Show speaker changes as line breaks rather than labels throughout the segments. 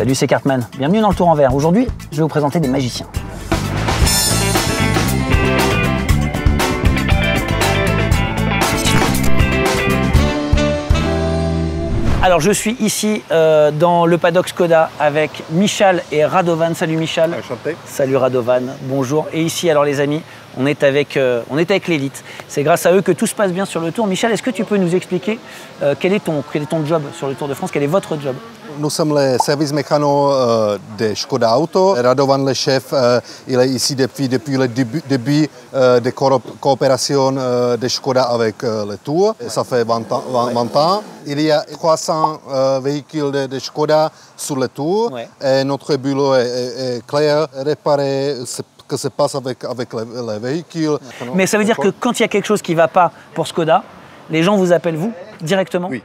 Salut, c'est Cartman. Bienvenue dans le Tour en Vert. Aujourd'hui, je vais vous présenter des magiciens. Alors je suis ici dans le paddock Skoda avec Michal et Radovan. Salut Michal.
Enchanté.
Salut Radovan, bonjour. Et ici alors les amis, on est avec l'élite. C'est grâce à eux que tout se passe bien sur le Tour. Michal, est-ce que tu peux nous expliquer quel est ton job sur le Tour de France? Quel est votre job?
Nous sommes les services mécanos de Skoda Auto. Radovan, le chef, il est ici depuis le début de coopération de Skoda avec le Tour. Ça fait 20 ans. Il y a 300 véhicules de Skoda sur le Tour. Ouais. Et notre boulot est clair, réparer ce que se passe avec les véhicules.
Mais ça veut dire que quand il y a quelque chose qui ne va pas pour Skoda, les gens vous appellent vous directement?
Oui.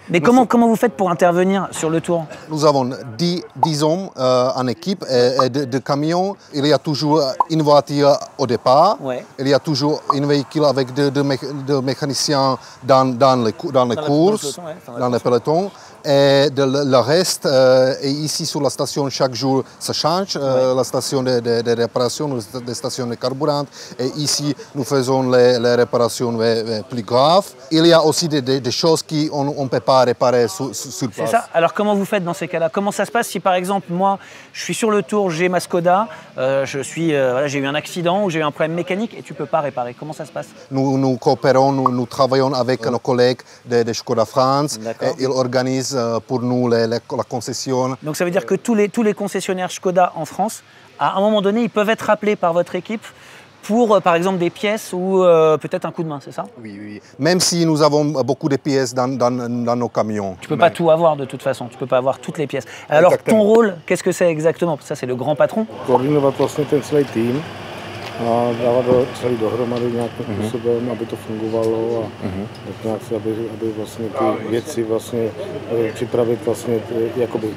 Mais comment vous faites pour intervenir sur le Tour?
Nous avons 10 hommes en équipe et de camions. Il y a toujours une voiture au départ. Ouais. Il y a toujours un véhicule avec deux mécaniciens dans les courses, dans le peloton. Et le reste est ici sur la station. Chaque jour, ça change. La station de réparation, la station de carburant. Et ici, nous faisons les réparations plus graves. Il y a aussi des choses qu'on ne peut pas réparer sur place.
C'est ça. Alors comment vous faites dans ces cas-là? Comment ça se passe si par exemple, moi, je suis sur le Tour, j'ai ma Skoda, j'ai eu un accident ou j'ai eu un problème mécanique et tu ne peux pas réparer? Comment ça se passe?
Nous coopérons, nous travaillons avec nos collègues de Skoda France. Et ils organisent pour nous la concession.
Donc ça veut dire que tous les concessionnaires Skoda en France, à un moment donné, ils peuvent être appelés par votre équipe pour, par exemple, des pièces ou peut-être un coup de main, c'est ça?
Oui. Même si nous avons beaucoup de pièces dans nos camions.
Tu ne peux pas tout avoir de toute façon, tu ne peux pas avoir toutes les pièces. Alors exactement. Ton rôle, qu'est-ce que c'est exactement? Ça, c'est le grand patron.
Koordinovat vlastně ten celý tým a dávat celý dohromady nějakým způsobem, aby to fungovalo a nějak se, aby vlastně ty věci vlastně připravit vlastně jakoby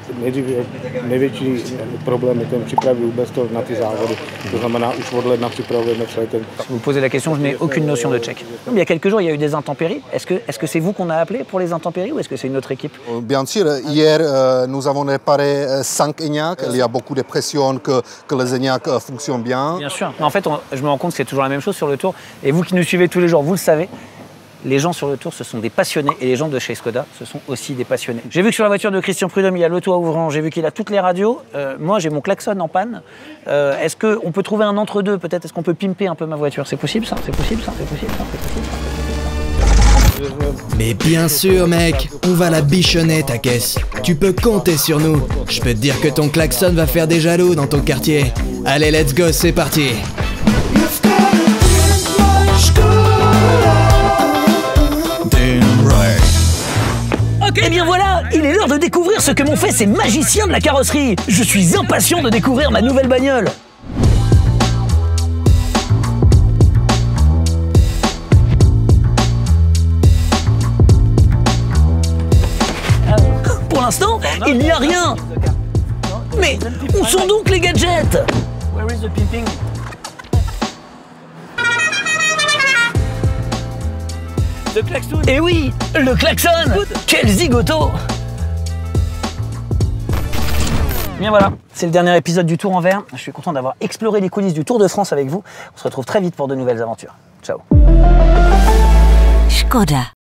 největší problém je ten připravit vůbec to na ty závody. To znamená už od ledna připravujeme celý ten.
Vous posez la question, je n'ai aucune notion de tchèque. Il y a quelques jours, il y a eu des intempéries. Est-ce que c'est vous qu'on a appelé pour les intempéries ou est-ce que c'est une autre équipe?
Bien sûr, hier nous avons réparé 5 Enyaq. Il y a beaucoup de pression que les Enyaq fonctionnent bien.
Bien sûr, mais en fait je me rends compte que c'est toujours la même chose sur le Tour. Et vous qui nous suivez tous les jours, vous le savez, les gens sur le Tour, ce sont des passionnés. Et les gens de chez Skoda, ce sont aussi des passionnés. J'ai vu que sur la voiture de Christian Prudhomme, il y a le toit ouvrant. J'ai vu qu'il a toutes les radios. Moi, j'ai mon klaxon en panne. Est-ce qu'on peut trouver un entre-deux peut-être? Est-ce qu'on peut pimper un peu ma voiture? C'est possible ça? C'est possible ça? C'est possible ça? C'est possible ça?
Mais bien sûr mec, on va la bichonner ta caisse. Tu peux compter sur nous. Je peux te dire que ton klaxon va faire des jaloux dans ton quartier. Allez, let's go, c'est parti.
Eh bien voilà, il est l'heure de découvrir ce que m'ont fait ces magiciens de la carrosserie. Je suis impatient de découvrir ma nouvelle bagnole. Pour l'instant, il n'y a rien. Mais où sont donc les gadgets? Where is the pimping? Le klaxon. Eh oui, le klaxon. Quel zigoto. Bien voilà, c'est le dernier épisode du Tour en Vert. Je suis content d'avoir exploré les coulisses du Tour de France avec vous. On se retrouve très vite pour de nouvelles aventures. Ciao.
Skoda.